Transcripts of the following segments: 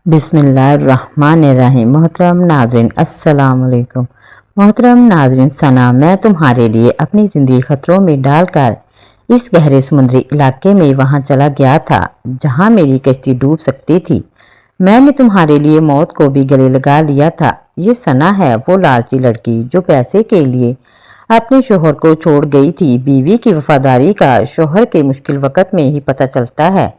बिस्मिल्लाहिर्रहमानिर्रहीम। मोहतरम नाज़रीन, अस्सलाम वालेकुम। मोहतरम नाज़रीन, सना मैं तुम्हारे लिए अपनी ज़िंदगी ख़तरों में डालकर इस गहरे समुद्री इलाके में वहाँ चला गया था जहाँ मेरी कश्ती डूब सकती थी। मैंने तुम्हारे लिए मौत को भी गले लगा लिया था। ये सना है वो लालची लड़की जो पैसे के लिए अपने शोहर को छोड़ गई थी। बीवी की वफादारी का शोहर के मुश्किल वक़्त में ही पता चलता है।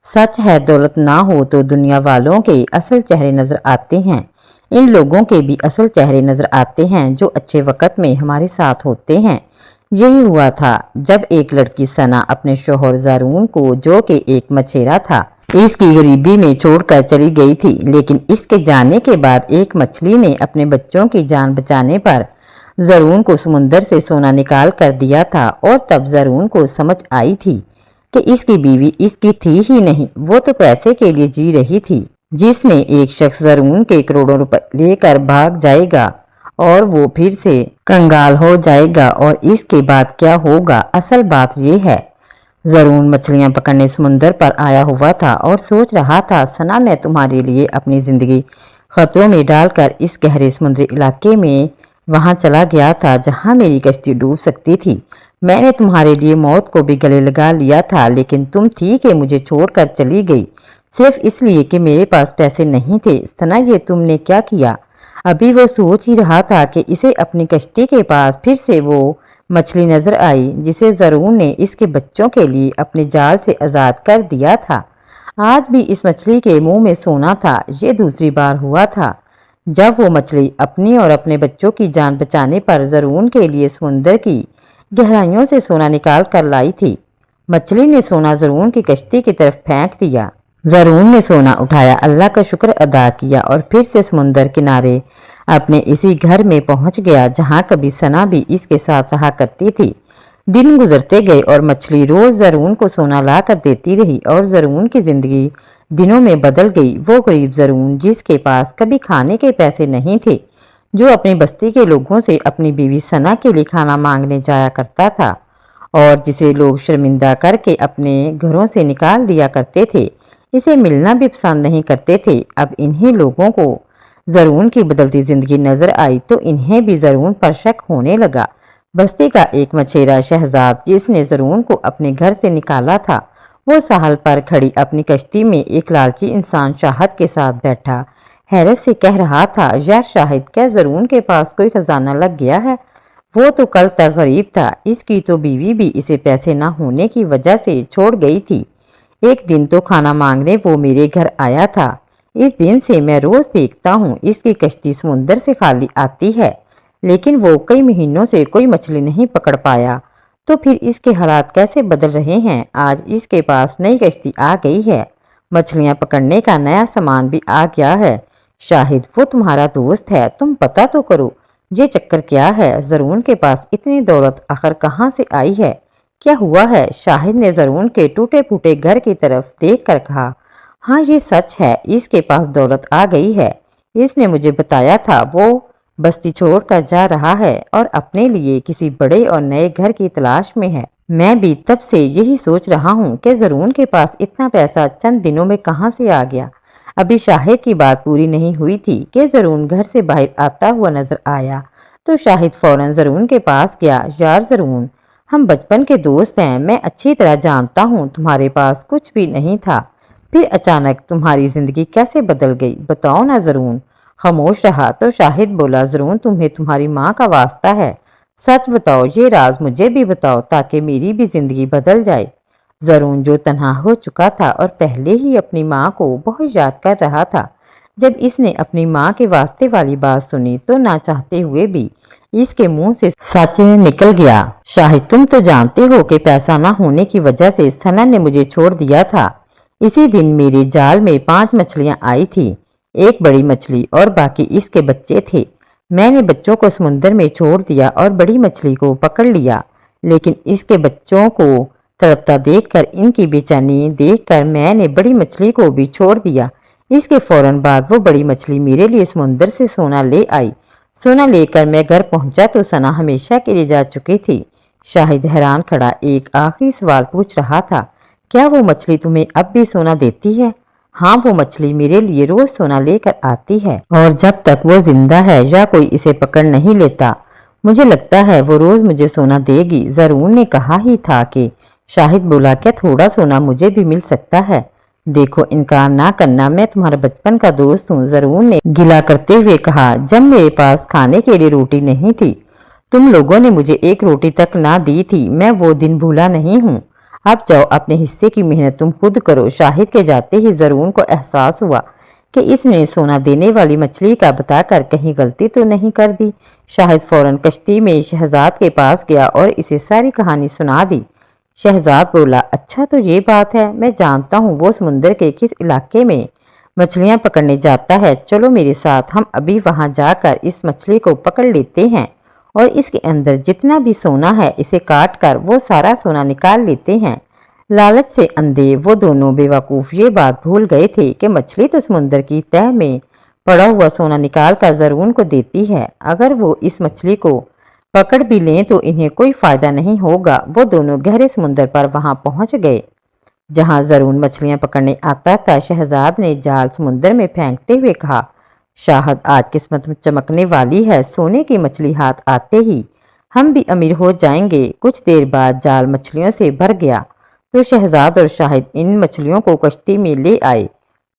सच है, दौलत ना हो तो दुनिया वालों के असल चेहरे नजर आते हैं। इन लोगों के भी असल चेहरे नजर आते हैं जो अच्छे वक़्त में हमारे साथ होते हैं। यही हुआ था जब एक लड़की सना अपने शोहर ज़रून को, जो कि एक मछेरा था, इसकी गरीबी में छोड़कर चली गई थी। लेकिन इसके जाने के बाद एक मछली ने अपने बच्चों की जान बचाने पर ज़रून को समुंदर से सोना निकाल कर दिया था। और तब ज़रून को समझ आई थी कि इसकी बीवी इसकी थी ही नहीं, वो तो पैसे के लिए जी रही थी, जिसमें एक शख्स ज़रून के करोड़ों रुपए लेकर भाग जाएगा और वो फिर से कंगाल हो जाएगा। और इसके बाद क्या होगा? असल बात ये है, ज़रून मछलियां पकड़ने समुंदर पर आया हुआ था और सोच रहा था, सना मैं तुम्हारे लिए अपनी जिंदगी खतरों में डालकर इस गहरे समुद्री इलाके में वहां चला गया था जहां मेरी कश्ती डूब सकती थी। मैंने तुम्हारे लिए मौत को भी गले लगा लिया था, लेकिन तुम थी कि मुझे छोड़कर चली गई सिर्फ इसलिए कि मेरे पास पैसे नहीं थे। सना ये तुमने क्या किया? अभी वो सोच ही रहा था कि इसे अपनी कश्ती के पास फिर से वो मछली नजर आई जिसे ज़रून ने इसके बच्चों के लिए अपने जाल से आज़ाद कर दिया था। आज भी इस मछली के मुंह में सोना था। ये दूसरी बार हुआ था जब वो मछली अपनी और अपने बच्चों की जान बचाने पर ज़रून के लिए समुंदर की गहराइयों से सोना निकाल कर लाई थी। मछली ने सोना ज़रून की कश्ती की तरफ फेंक दिया। ज़रून ने सोना उठाया, अल्लाह का शुक्र अदा किया और फिर से समुंदर किनारे अपने इसी घर में पहुंच गया जहां कभी सना भी इसके साथ रहा करती थी। दिन गुजरते गए और मछली रोज ज़रून को सोना ला कर देती रही और ज़रून की जिंदगी दिनों में बदल गई। वो गरीब ज़रून जिसके पास कभी खाने के पैसे नहीं थे, जो अपनी बस्ती के लोगों से अपनी बीवी सना के लिए खाना मांगने जाया करता था और जिसे लोग शर्मिंदा करके अपने घरों से निकाल दिया करते थे, इसे मिलना भी पसंद नहीं करते थे। अब इन्हीं लोगों को ज़रून की बदलती जिंदगी नजर आई तो इन्हें भी ज़रून पर शक होने लगा। बस्ती का एक मछेरा शहजाद जिसने ज़रून को अपने घर से निकाला था, वो साहल पर खड़ी अपनी कश्ती में एक लालची इंसान शाहिद के साथ बैठा हैरत से कह रहा था, यार शाहिद, क्या ज़रून के पास कोई खजाना लग गया है? वो तो कल तक गरीब था, इसकी तो बीवी भी इसे पैसे ना होने की वजह से छोड़ गई थी। एक दिन तो खाना मांगने वो मेरे घर आया था। इस दिन से मैं रोज देखता हूँ इसकी कश्ती समुंदर से खाली आती है, लेकिन वो कई महीनों से कोई मछली नहीं पकड़ पाया। तो फिर इसके हालात कैसे बदल रहे हैं? आज इसके पास नई कश्ती आ गई है, मछलियां पकड़ने का नया सामान भी आ गया है। शाहिद वो तुम्हारा दोस्त है, तुम पता तो करो ये चक्कर क्या है? ज़रून के पास इतनी दौलत आखिर कहाँ से आई है? क्या हुआ है? शाहिद ने ज़रून के टूटे फूटे घर की तरफ देख कर कहा, हाँ ये सच है, इसके पास दौलत आ गई है। इसने मुझे बताया था वो बस्ती छोड़कर जा रहा है और अपने लिए किसी बड़े और नए घर की तलाश में है। मैं भी तब से यही सोच रहा हूँ कि ज़रून के पास इतना पैसा चंद दिनों में कहाँ से आ गया। अभी शाहिद की बात पूरी नहीं हुई थी कि ज़रून घर से बाहर आता हुआ नजर आया तो शाहिद फौरन ज़रून के पास गया। यार ज़रून, हम बचपन के दोस्त हैं, मैं अच्छी तरह जानता हूँ तुम्हारे पास कुछ भी नहीं था, फिर अचानक तुम्हारी जिंदगी कैसे बदल गई? बताओ ना। ज़रून खामोश रहा तो शाहिद बोला, ज़रून तुम्हें तुम्हारी माँ का वास्ता है, सच बताओ, ये राज मुझे भी बताओ ताकि मेरी भी जिंदगी बदल जाए। ज़रून जो तन्हा हो चुका था और पहले ही अपनी माँ को बहुत याद कर रहा था, जब इसने अपनी माँ के वास्ते वाली बात सुनी तो ना चाहते हुए भी इसके मुंह से सच निकल गया। शाहिद, तुम तो जानते हो कि पैसा ना होने की वजह से सना ने मुझे छोड़ दिया था। इसी दिन मेरे जाल में 5 मछलियां आई थी, एक बड़ी मछली और बाकी इसके बच्चे थे। मैंने बच्चों को समुंदर में छोड़ दिया और बड़ी मछली को पकड़ लिया, लेकिन इसके बच्चों को तड़पता देखकर, इनकी बेचैनी देखकर मैंने बड़ी मछली को भी छोड़ दिया। इसके फौरन बाद वो बड़ी मछली मेरे लिए समुंदर से सोना ले आई। सोना लेकर मैं घर पहुंचा तो सना हमेशा के लिए जा चुकी थी। शाहिद हैरान खड़ा एक आखिरी सवाल पूछ रहा था, क्या वो मछली तुम्हें अब भी सोना देती है? हाँ, वो मछली मेरे लिए रोज सोना लेकर आती है और जब तक वो जिंदा है या कोई इसे पकड़ नहीं लेता, मुझे लगता है वो रोज मुझे सोना देगी। जरून ने कहा ही था कि शाहिद बोला, क्या थोड़ा सोना मुझे भी मिल सकता है? देखो, इनकार ना करना, मैं तुम्हारा बचपन का दोस्त हूँ, जरून ने गिला करते हुए कहा। जब मेरे पास खाने के लिए रोटी नहीं थी, तुम लोगों ने मुझे एक रोटी तक ना दी थी, मैं वो दिन भूला नहीं हूँ। अब जाओ, अपने हिस्से की मेहनत तुम खुद करो। शाहिद के जाते ही जरून को एहसास हुआ कि इसने सोना देने वाली मछली का बताकर कहीं गलती तो नहीं कर दी। शाहिद फौरन कश्ती में शहजाद के पास गया और इसे सारी कहानी सुना दी। शहजाद बोला, अच्छा तो ये बात है, मैं जानता हूँ वो समुद्र के किस इलाके में मछलियाँ पकड़ने जाता है। चलो मेरे साथ, हम अभी वहां जाकर इस मछली को पकड़ लेते हैं और इसके अंदर जितना भी सोना है इसे काट कर वो सारा सोना निकाल लेते हैं। लालच से अंधे वो दोनों बेवकूफ ये बात भूल गए थे कि मछली तो समुद्र की तह में पड़ा हुआ सोना निकाल कर जरून को देती है। अगर वो इस मछली को पकड़ भी लें तो इन्हें कोई फायदा नहीं होगा। वो दोनों गहरे समुद्र पर वहां पहुंच गए जहां जरून मछलियां पकड़ने आता था। शहजाद ने जाल समुद्र में फेंकते हुए कहा, शाहद, आज किस्मत चमकने वाली है। सोने की मछली हाथ आते ही हम भी अमीर हो जाएंगे। कुछ देर बाद जाल मछलियों से भर गया तो शहजाद और शाहिद इन मछलियों को कश्ती में ले आए।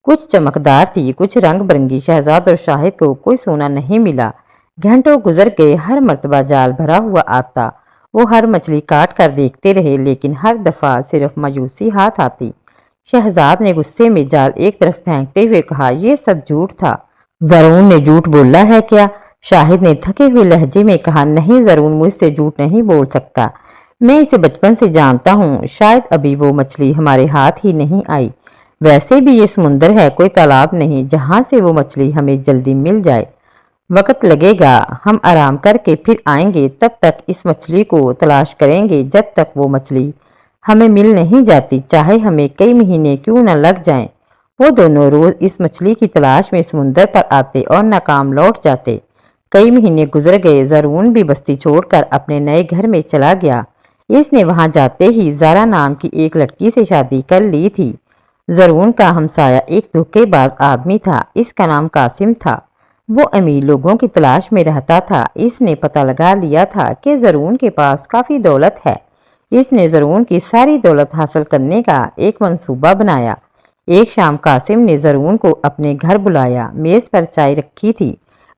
कुछ चमकदार थी, कुछ रंग बिरंगी। शहजाद और शाहिद को कोई सोना नहीं मिला। घंटों गुजर गए, हर मर्तबा जाल भरा हुआ आता। वो हर मछली काट कर देखते रहे, लेकिन हर दफा सिर्फ मायूसी हाथ आती। शहजाद ने गुस्से में जाल एक तरफ फेंकते हुए कहा, यह सब झूठ था। जरून ने झूठ बोला है क्या? शाहिद ने थके हुए लहजे में कहा, नहीं जरून मुझसे झूठ नहीं बोल सकता, मैं इसे बचपन से जानता हूँ। शायद अभी वो मछली हमारे हाथ ही नहीं आई। वैसे भी ये समुंदर है, कोई तालाब नहीं जहां से वो मछली हमें जल्दी मिल जाए। वक्त लगेगा, हम आराम करके फिर आएंगे, तब तक इस मछली को तलाश करेंगे। जब तक वो मछली हमें मिल नहीं जाती, चाहे हमें कई महीने क्यों न लग जाएं। वो दोनों रोज इस मछली की तलाश में समुंदर पर आते और नाकाम लौट जाते। कई महीने गुजर गए। जरून भी बस्ती छोड़कर अपने नए घर में चला गया। इसने वहां जाते ही जारा नाम की एक लड़की से शादी कर ली थी। जरून का हमसाया एक धोखेबाज आदमी था। इसका नाम कासिम था। वो अमीर लोगों की तलाश में रहता था। इसने पता लगा लिया था कि जरून के पास काफी दौलत है। इसने जरून की सारी दौलत हासिल करने का एक मंसूबा बनाया। एक शाम कासिम ने जरून को अपने घर बुलाया। मेज पर चाय रखी थी।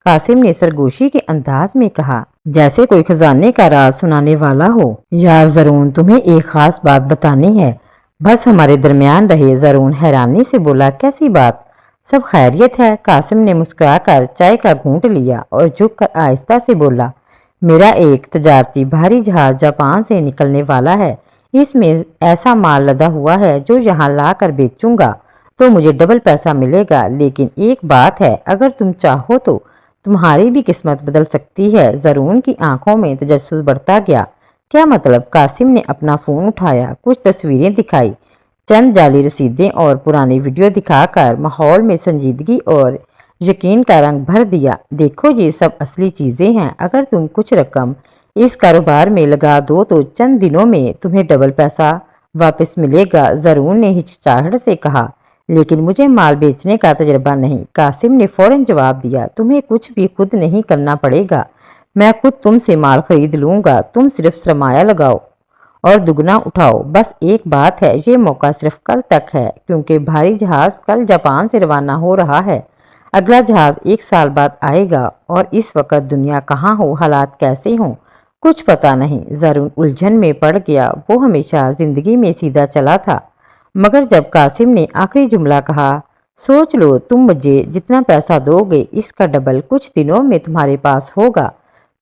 कासिम ने सरगोशी के अंदाज में कहा, जैसे कोई खजाने का राज सुनाने वाला हो। यार जरून, तुम्हें एक खास बात बतानी है, बस हमारे दरमियान रहे। जरून हैरानी से बोला, कैसी बात? सब खैरियत है? कासिम ने मुस्कुराकर चाय का घूंट लिया और झुककर आहिस्ता से बोला, मेरा एक तजारती भारी जहाज जापान से निकलने वाला है। इसमें ऐसा माल लदा हुआ है जो यहाँ ला कर बेचूंगा तो मुझे डबल पैसा मिलेगा। लेकिन एक बात है, अगर तुम चाहो तो तुम्हारी भी किस्मत बदल सकती है। जरून की आंखों में तजस्सुस बढ़ता गया। क्या मतलब? कासिम ने अपना फोन उठाया, कुछ तस्वीरें दिखाई, चंद जाली रसीदें और पुरानी वीडियो दिखाकर माहौल में संजीदगी और यकीन का रंग भर दिया। देखो, ये सब असली चीजें हैं। अगर तुम कुछ रकम इस कारोबार में लगा दो तो चंद दिनों में तुम्हें डबल पैसा वापस मिलेगा। जरून ने हिचकिचाहट से कहा, लेकिन मुझे माल बेचने का तजर्बा नहीं। कासिम ने फौरन जवाब दिया, तुम्हें कुछ भी खुद नहीं करना पड़ेगा, मैं खुद तुमसे माल खरीद लूंगा। तुम सिर्फ सरमाया लगाओ और दुगना उठाओ। बस एक बात है, ये मौका सिर्फ कल तक है, क्योंकि भारी जहाज कल जापान से रवाना हो रहा है। अगला जहाज 1 साल बाद आएगा और इस वक्त दुनिया कहाँ हो, हालात कैसे हों, कुछ पता नहीं। जरून उलझन में पड़ गया। वो हमेशा जिंदगी में सीधा चला था, मगर जब कासिम ने आखिरी जुमला कहा, सोच लो, तुम मुझे जितना पैसा दोगे इसका डबल कुछ दिनों में तुम्हारे पास होगा।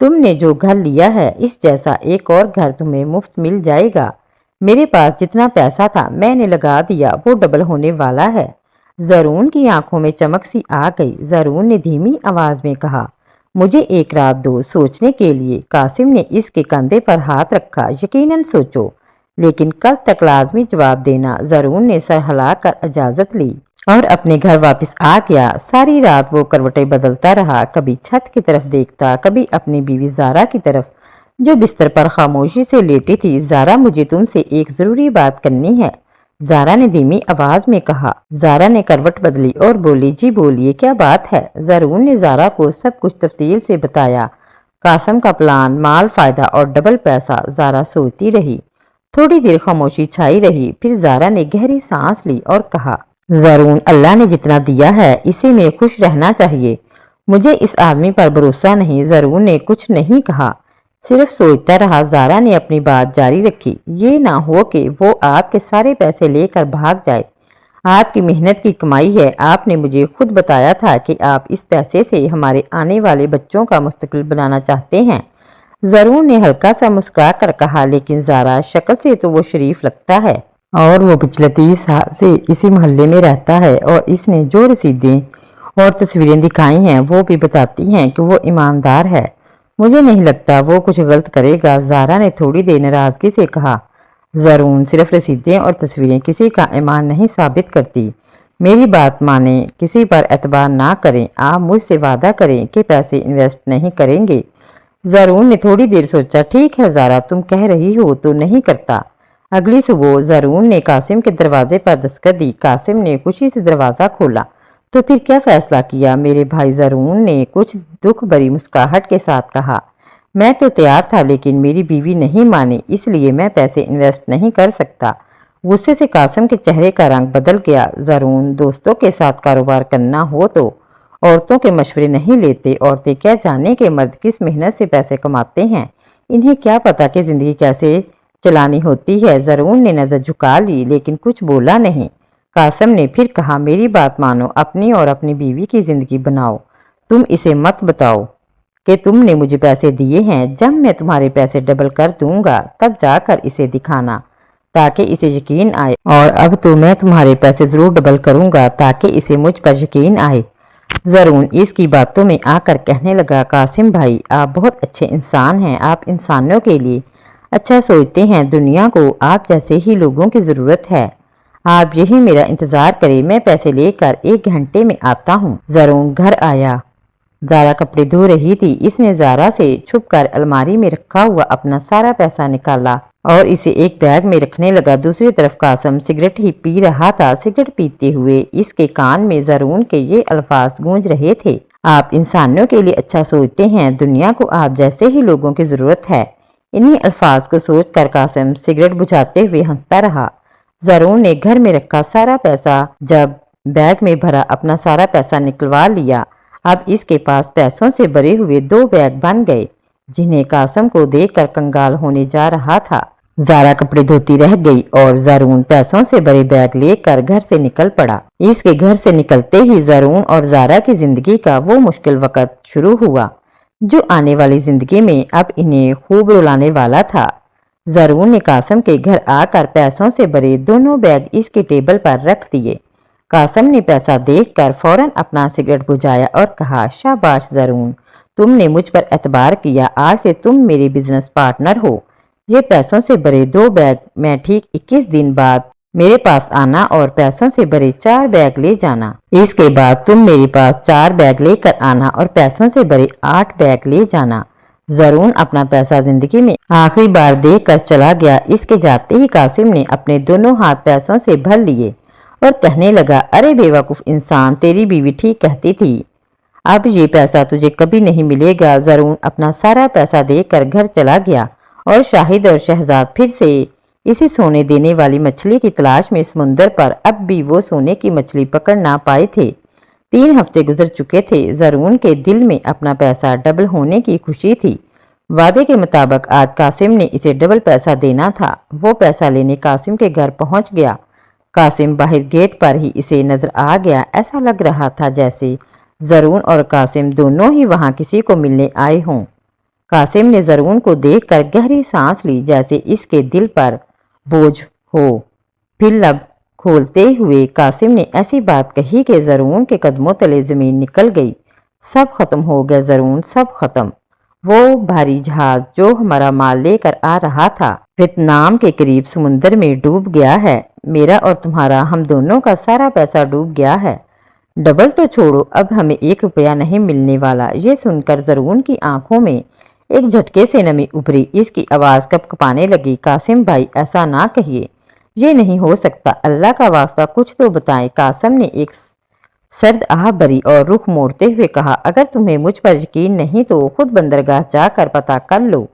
तुमने जो घर लिया है इस जैसा एक और घर तुम्हें मुफ्त मिल जाएगा। मेरे पास जितना पैसा था मैंने लगा दिया, वो डबल होने वाला है। जरून की आंखों में चमक सी आ गई। जरून ने धीमी आवाज में कहा, मुझे एक रात दो सोचने के लिए। कासिम ने इसके कंधे पर हाथ रखा, यकीनन सोचो, लेकिन कल तक लाजमी जवाब देना। जरून ने सर हिलाकर इजाजत ली और अपने घर वापस आ गया। सारी रात वो करवटें बदलता रहा, कभी छत की तरफ देखता, कभी अपनी बीवी जारा की तरफ जो बिस्तर पर खामोशी से लेटी थी। जारा, मुझे तुमसे एक जरूरी बात करनी है। زارا نے دھیمی آواز میں کہا۔ زارا نے کروٹ بدلی اور بولی، جی بولیے، کیا بات ہے؟ زرون نے زارا کو سب کچھ تفصیل سے بتایا، قاسم کا پلان، مال فائدہ اور ڈبل پیسہ۔ زارا سوچتی رہی۔ تھوڑی دیر خاموشی چھائی رہی، پھر زارا نے گہری سانس لی اور کہا، زرون، اللہ نے جتنا دیا ہے اسی میں خوش رہنا چاہیے۔ مجھے اس آدمی پر بھروسہ نہیں۔ زرون نے کچھ نہیں کہا، صرف سوچتا رہا۔ زارا نے اپنی بات جاری رکھی، یہ نہ ہو کہ وہ آپ کے سارے پیسے لے کر بھاگ جائے۔ آپ کی محنت کی کمائی ہے۔ آپ نے مجھے خود بتایا تھا کہ آپ اس پیسے سے ہمارے آنے والے بچوں کا مستقبل بنانا چاہتے ہیں۔ زرون نے ہلکا سا مسکرا کر کہا، لیکن زارا، شکل سے تو وہ شریف لگتا ہے اور وہ پچھلے 30 سال سے اسی محلے میں رہتا ہے، اور اس نے جو رسیدیں اور تصویریں دکھائی ہیں وہ بھی بتاتی ہیں کہ وہ ایماندار ہے۔ مجھے نہیں لگتا وہ کچھ غلط کرے گا۔ زارا نے تھوڑی دیر ناراضگی سے کہا، زرون، صرف رسیدیں اور تصویریں کسی کا ایمان نہیں ثابت کرتی۔ میری بات مانیں، کسی پر اعتبار نہ کریں۔ آپ مجھ سے وعدہ کریں کہ پیسے انویسٹ نہیں کریں گے۔ زرون نے تھوڑی دیر سوچا، ٹھیک ہے زارا، تم کہہ رہی ہو تو نہیں کرتا۔ اگلی صبح زرون نے قاسم کے دروازے پر دستک دی۔ قاسم نے خوشی سے دروازہ کھولا۔ تو پھر کیا فیصلہ کیا میرے بھائی؟ زرون نے کچھ دکھ بھری مسکراہٹ کے ساتھ کہا، میں تو تیار تھا لیکن میری بیوی نہیں مانی، اس لیے میں پیسے انویسٹ نہیں کر سکتا۔ غصے سے قاسم کے چہرے کا رنگ بدل گیا۔ زرون، دوستوں کے ساتھ کاروبار کرنا ہو تو عورتوں کے مشورے نہیں لیتے۔ عورتیں کیا جانے کہ مرد کس محنت سے پیسے کماتے ہیں، انہیں کیا پتا کہ زندگی کیسے چلانی ہوتی ہے۔ زرون نے نظر جھکا لی لیکن کچھ بولا نہیں۔ قاسم نے پھر کہا، میری بات مانو، اپنی اور اپنی بیوی کی زندگی بناؤ۔ تم اسے مت بتاؤ کہ تم نے مجھے پیسے دیے ہیں۔ جب میں تمہارے پیسے ڈبل کر دوں گا تب جا کر اسے دکھانا تاکہ اسے یقین آئے، اور اب تو میں تمہارے پیسے ضرور ڈبل کروں گا تاکہ اسے مجھ پر یقین آئے۔ زرون اس کی باتوں میں آ کر کہنے لگا، قاسم بھائی، آپ بہت اچھے انسان ہیں۔ آپ انسانوں کے لیے اچھا سوچتے ہیں۔ دنیا کو آپ جیسے ہی لوگوں کی ضرورت ہے۔ آپ یہی میرا انتظار کریں، میں پیسے لے کر 1 گھنٹے میں آتا ہوں۔ زرون گھر آیا۔ زارا کپڑے دھو رہی تھی۔ اس نے زارا سے چھپ کر الماری میں رکھا ہوا اپنا سارا پیسہ نکالا اور اسے ایک بیگ میں رکھنے لگا۔ دوسری طرف قاسم سگریٹ ہی پی رہا تھا۔ سگریٹ پیتے ہوئے اس کے کان میں زرون کے یہ الفاظ گونج رہے تھے، آپ انسانوں کے لیے اچھا سوچتے ہیں، دنیا کو آپ جیسے ہی لوگوں کی ضرورت ہے۔ انہی الفاظ کو سوچ کر قاسم سگریٹ بجھاتے ہوئے ہنستا رہا۔ زرون نے گھر میں رکھا سارا پیسہ جب بیگ میں بھرا اپنا سارا پیسہ نکلوا لیا۔ اب اس کے پاس پیسوں سے بھرے ہوئے 2 بیگ بن گئے جنہیں قاسم کو دیکھ کر کنگال ہونے جا رہا تھا۔ زارا کپڑے دھوتی رہ گئی اور زرون پیسوں سے بھرے بیگ لے کر گھر سے نکل پڑا۔ اس کے گھر سے نکلتے ہی زرون اور زارا کی زندگی کا وہ مشکل وقت شروع ہوا جو آنے والی زندگی میں اب انہیں خوب رلانے والا تھا۔ زرون نے قاسم کے گھر آ کر پیسوں سے بھرے دونوں بیگ اس کے ٹیبل پر رکھ دیے۔ قاسم نے پیسہ دیکھ کر فوراً اپنا سگریٹ بجھایا اور کہا، شاباش زرون، تم نے مجھ پر اعتبار کیا، آج سے تم میرے بزنس پارٹنر ہو۔ یہ پیسوں سے بھرے 2 بیگ میں ٹھیک 21 دن بعد میرے پاس آنا اور پیسوں سے بھرے 4 بیگ لے جانا۔ اس کے بعد تم میرے پاس 4 بیگ لے کر آنا اور پیسوں سے بھرے 8 بیگ لے جانا۔ زرون اپنا پیسہ زندگی میں آخری بار دے کر چلا گیا۔ اس کے جاتے ہی قاسم نے اپنے دونوں ہاتھ پیسوں سے بھر لیے اور کہنے لگا، ارے بے وقوف انسان، تیری بیوی ٹھیک کہتی تھی، اب یہ پیسہ تجھے کبھی نہیں ملے گا۔ زرون اپنا سارا پیسہ دے کر گھر چلا گیا اور شاہد اور شہزاد پھر سے اسی سونے دینے والی مچھلی کی تلاش میں سمندر پر اب بھی وہ سونے کی مچھلی پکڑ نہ پائے تھے۔ 3 ہفتے گزر چکے تھے۔ زرون کے دل میں اپنا پیسہ ڈبل ہونے کی خوشی تھی۔ وعدے کے مطابق آج قاسم نے اسے ڈبل پیسہ دینا تھا۔ وہ پیسہ لینے قاسم کے گھر پہنچ گیا۔ قاسم باہر گیٹ پر ہی اسے نظر آ گیا۔ ایسا لگ رہا تھا جیسے زرون اور قاسم دونوں ہی وہاں کسی کو ملنے آئے ہوں۔ قاسم نے زرون کو دیکھ کر گہری سانس لی جیسے اس کے دل پر بوجھ ہو۔ پھر لب کھولتے ہوئے قاسم نے ایسی بات کہی کہ زرون کے قدموں تلے زمین نکل گئی۔ سب ختم ہو گیا زرون، سب ختم۔ وہ بھاری جہاز جو ہمارا مال لے کر آ رہا تھا ویتنام کے قریب سمندر میں ڈوب گیا ہے۔ میرا اور تمہارا، ہم دونوں کا سارا پیسہ ڈوب گیا ہے۔ ڈبل تو چھوڑو، اب ہمیں 1 روپیہ نہیں ملنے والا۔ یہ سن کر زرون کی آنکھوں میں ایک جھٹکے سے نمی ابھری۔ اس کی آواز کپکپانے لگی، قاسم بھائی ایسا نہ کہیے، یہ نہیں ہو سکتا، اللہ کا واسطہ کچھ تو بتائیں۔ قاسم نے ایک سرد آہ بری اور رخ موڑتے ہوئے کہا، اگر تمہیں مجھ پر یقین نہیں تو خود بندرگاہ جا کر پتہ کر لو۔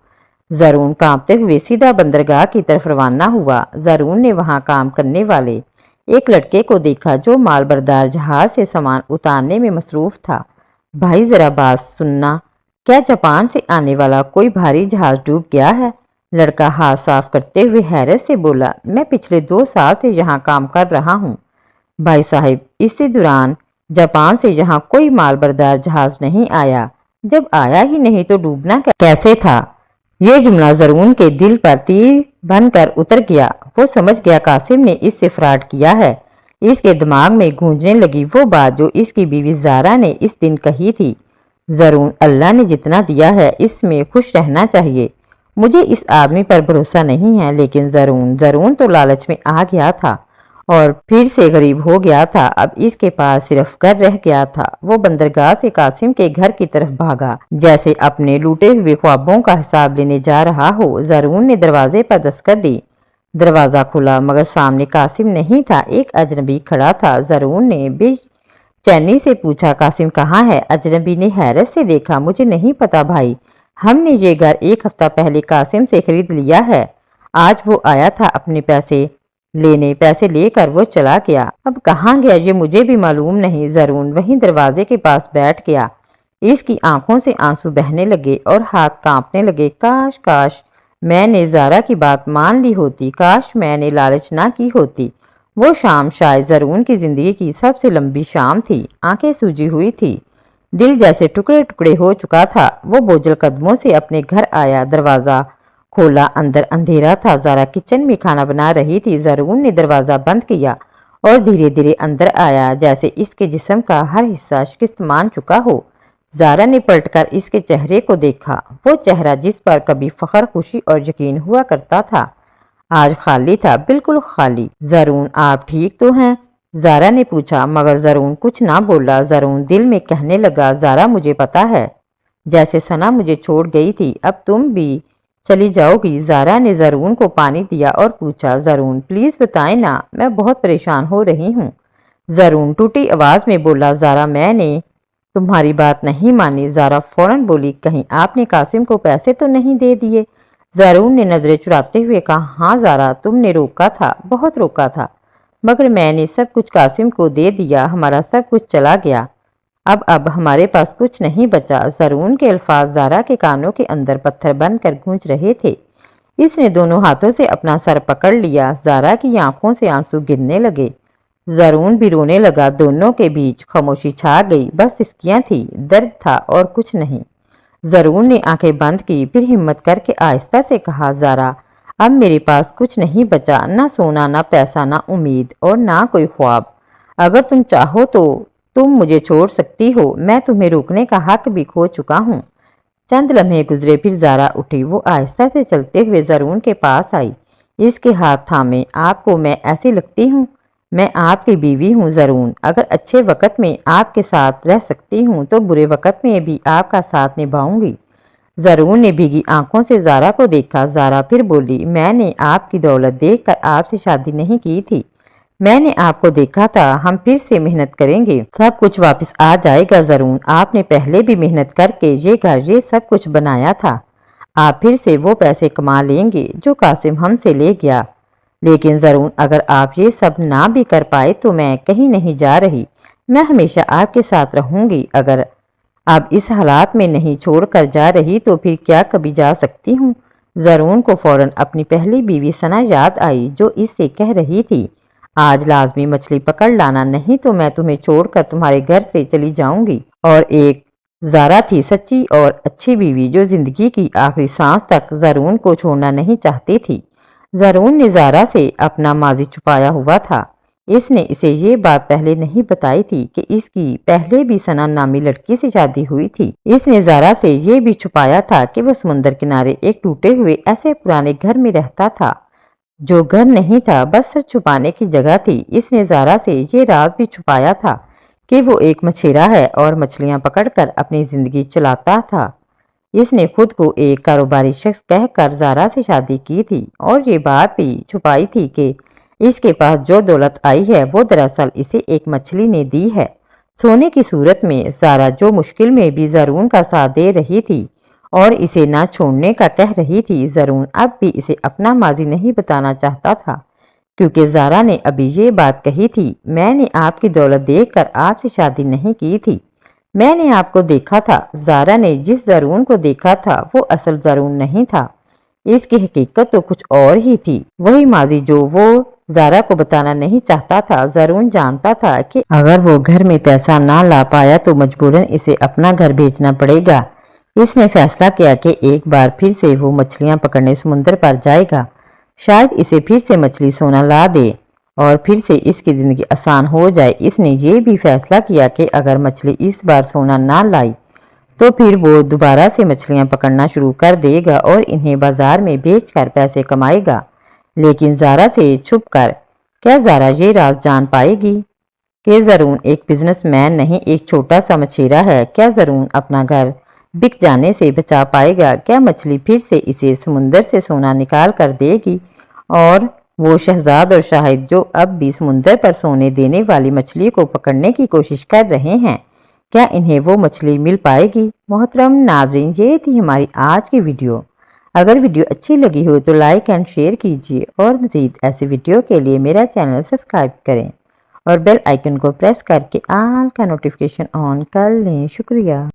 زرون کانپتے ہوئے سیدھا بندرگاہ کی طرف روانہ ہوا۔ زرون نے وہاں کام کرنے والے ایک لڑکے کو دیکھا جو مال بردار جہاز سے سامان اتارنے میں مصروف تھا۔ بھائی ذرا بات سننا، کیا جاپان سے آنے والا کوئی بھاری جہاز ڈوب گیا ہے؟ لڑکا ہاتھ صاف کرتے ہوئے حیرت سے بولا، میں پچھلے 2 سال سے یہاں کام کر رہا ہوں بھائی صاحب، اسی دوران جاپان سے یہاں کوئی مال بردار جہاز نہیں آیا۔ جب آیا ہی نہیں تو ڈوبنا کیسے تھا؟ یہ جملہ زرون کے دل پر تیر بن کر اتر گیا۔ وہ سمجھ گیا قاسم نے اس سے فراڈ کیا ہے۔ اس کے دماغ میں گونجنے لگی وہ بات جو اس کی بیوی زارا نے اس دن کہی تھی، زرون اللہ نے جتنا دیا ہے اس میں خوش رہنا چاہیے۔ مجھے اس آدمی پر بھروسہ نہیں ہے، لیکن زرون تو لالچ میں آ گیا تھا اور پھر سے غریب ہو گیا تھا۔ اب اس کے پاس صرف گھر رہ گیا تھا۔ وہ بندرگاہ سے قاسم کے گھر کی طرف بھاگا جیسے اپنے لوٹے ہوئے خوابوں کا حساب لینے جا رہا ہو۔ زرون نے دروازے پر دستک دی۔ دروازہ کھلا مگر سامنے قاسم نہیں تھا، ایک اجنبی کھڑا تھا۔ زرون نے بے چینی سے پوچھا، قاسم کہاں ہے؟ اجنبی نے حیرت سے دیکھا، مجھے نہیں پتا بھائی، ہم نے یہ گھر 1 ہفتہ پہلے قاسم سے خرید لیا ہے۔ آج وہ آیا تھا اپنے پیسے لے کر وہ چلا گیا۔ اب کہاں گیا یہ مجھے بھی معلوم نہیں۔ زرون وہیں دروازے کے پاس بیٹھ گیا۔ اس کی آنکھوں سے آنسو بہنے لگے اور ہاتھ کانپنے لگے۔ کاش میں نے زارا کی بات مان لی ہوتی، کاش میں نے لالچ نہ کی ہوتی۔ وہ شام شاید زرون کی زندگی کی سب سے لمبی شام تھی۔ آنکھیں سوجی ہوئی تھی، دل جیسے ٹکڑے ٹکڑے ہو چکا تھا۔ وہ بوجھل قدموں سے اپنے گھر آیا، دروازہ کھولا، اندر اندھیرا تھا۔ زارا کچن میں کھانا بنا رہی تھی۔ زرون نے دروازہ بند کیا اور دھیرے دھیرے اندر آیا جیسے اس کے جسم کا ہر حصہ شکست مان چکا ہو۔ زارا نے پلٹ کر اس کے چہرے کو دیکھا، وہ چہرہ جس پر کبھی فخر، خوشی اور یقین ہوا کرتا تھا آج خالی تھا، بالکل خالی۔ زرون آپ ٹھیک تو ہیں؟ زارا نے پوچھا، مگر زرون کچھ نہ بولا۔ زرون دل میں کہنے لگا، زارا مجھے پتا ہے، جیسے ثنا مجھے چھوڑ گئی تھی اب تم بھی چلی جاؤ گی۔ زارا نے زرون کو پانی دیا اور پوچھا، زرون پلیز بتائیں نا، میں بہت پریشان ہو رہی ہوں۔ زرون ٹوٹی آواز میں بولا، زارا میں نے تمہاری بات نہیں مانی۔ زارا فوراً بولی، کہیں آپ نے قاسم کو پیسے تو نہیں دے دیے؟ زرون نے نظریں چراتے ہوئے کہا، ہاں زارا، تم نے روکا تھا، بہت روکا تھا، مگر میں نے سب کچھ قاسم کو دے دیا، ہمارا سب کچھ چلا گیا، اب ہمارے پاس کچھ نہیں بچا۔ زرون کے الفاظ زارا کے کانوں کے اندر پتھر بن کر گونج رہے تھے۔ اس نے دونوں ہاتھوں سے اپنا سر پکڑ لیا۔ زارا کی آنکھوں سے آنسو گرنے لگے، زرون بھی رونے لگا۔ دونوں کے بیچ خاموشی چھا گئی، بس سسکیاں تھی، درد تھا اور کچھ نہیں۔ زرون نے آنکھیں بند کی، پھر ہمت کر کے آہستہ سے کہا، زارا اب میرے پاس کچھ نہیں بچا، نہ سونا، نہ پیسہ، نہ امید اور نہ کوئی خواب۔ اگر تم چاہو تو تم مجھے چھوڑ سکتی ہو، میں تمہیں روکنے کا حق بھی کھو چکا ہوں۔ چند لمحے گزرے، پھر زارا اٹھی، وہ آہستہ سے چلتے ہوئے زرون کے پاس آئی، اس کے ہاتھ تھامے، آپ کو میں ایسی لگتی ہوں؟ میں آپ کی بیوی ہوں زرون، اگر اچھے وقت میں آپ کے ساتھ رہ سکتی ہوں تو برے وقت میں بھی آپ کا ساتھ نبھاؤں گی۔ زرون نے بھیگی آنکھوں سے زارا کو دیکھا۔ زارا پھر بولی، میں نے آپ کی دولت دیکھ کر آپ سے شادی نہیں کی تھی، میں نے آپ کو دیکھا تھا، ہم پھر سے محنت کریں گے، سب کچھ واپس آ جائے گا۔ زرون آپ نے پہلے بھی محنت کر کے یہ گھر، یہ سب کچھ بنایا تھا، آپ پھر سے وہ پیسے کما لیں گے جو قاسم ہم سے لے گیا۔ لیکن زرون اگر آپ یہ سب نہ بھی کر پائے تو میں کہیں نہیں جا رہی، میں ہمیشہ آپ کے ساتھ رہوں گی۔ اگر اب اس حالات میں نہیں چھوڑ کر جا رہی تو پھر کیا کبھی جا سکتی ہوں؟ زرون کو فوراً اپنی پہلی بیوی ثنا یاد آئی جو اس سے کہہ رہی تھی، آج لازمی مچھلی پکڑ لانا، نہیں تو میں تمہیں چھوڑ کر تمہارے گھر سے چلی جاؤں گی۔ اور ایک زارا تھی، سچی اور اچھی بیوی، جو زندگی کی آخری سانس تک زرون کو چھوڑنا نہیں چاہتی تھی۔ زرون نے زارا سے اپنا ماضی چھپایا ہوا تھا، اس نے اسے یہ بات پہلے نہیں بتائی تھی کہ اس کی پہلے بھی ثنا نامی لڑکی سے شادی ہوئی تھی۔ اس نے زارا سے یہ بھی چھپایا تھا کہ وہ سمندر کنارے ایک ٹوٹے ہوئے ایسے پرانے گھر میں رہتا تھا جو گھر نہیں تھا، بس سر چھپانے کی جگہ تھی۔ اس نے زارا سے یہ راز بھی چھپایا تھا کہ وہ ایک مچھیرا ہے اور مچھلیاں پکڑ کر اپنی زندگی چلاتا تھا۔ اس نے خود کو ایک کاروباری شخص کہہ کر زارا سے شادی کی تھی اور یہ بات بھی چھپائی تھی کہ इसके पास जो दौलत आई है वो दरअसल इसे एक मछली ने दी है। सोने की सूरत में ज़ारा जो मुश्किल में भी ज़रून का साथ दे रही थी और इसे ना छोड़ने का कह रही थी। ज़रून अब भी इसे अपना माजी नहीं बताना चाहता था, क्योंकि ज़ारा ने अभी ये बात कही थी, मैंने आपकी दौलत देखकर आपसे शादी नहीं की थी, मैंने आपको देखा था। ज़ारा ने जिस ज़रून को देखा था वो असल ज़रून नहीं था, इसकी हकीकत तो कुछ और ही थी। वही माजी जो वो ज़ारा को बताना नहीं चाहता था। ज़रून जानता था कि अगर वो घर में पैसा ना ला पाया तो मजबूरन इसे अपना घर बेचना पड़ेगा। इसने फैसला किया कि एक बार फिर से वो मछलियां पकड़ने समुद्र पर जाएगा। शायद इसे फिर से मछली सोना ला दे और फिर से इसकी ज़िंदगी आसान हो जाए। इसने ये भी फैसला किया कि अगर मछली इस बार सोना ना लाई तो फिर वो दोबारा से मछलियां पकड़ना शुरू कर देगा और इन्हें बाजार में बेचकर पैसे कमाएगा। लेकिन ज़ारा से छुपकर क्या ज़ारा ये राज जान पाएगी कि ज़रून एक बिजनेसमैन नहीं, एक छोटा सा मछेरा है? क्या ज़रून अपना घर बिक जाने से बचा पाएगा? क्या मछली फिर से इसे समुंदर से सोना निकाल कर देगी और वो शहजाद और शाहिद जो अब भी समुंदर पर सोने देने वाली मछली को पकड़ने की कोशिश कर रहे हैं, क्या इन्हें वो मछली मिल पाएगी? मोहतरम नाज़रीन, ये थी हमारी आज की वीडियो। अगर वीडियो अच्छी लगी हो तो लाइक एंड शेयर कीजिए और मज़ीद ऐसे वीडियो के लिए मेरा चैनल सब्सक्राइब करें और बेल आइकन को प्रेस करके ऑल का नोटिफिकेशन ऑन कर लें। शुक्रिया।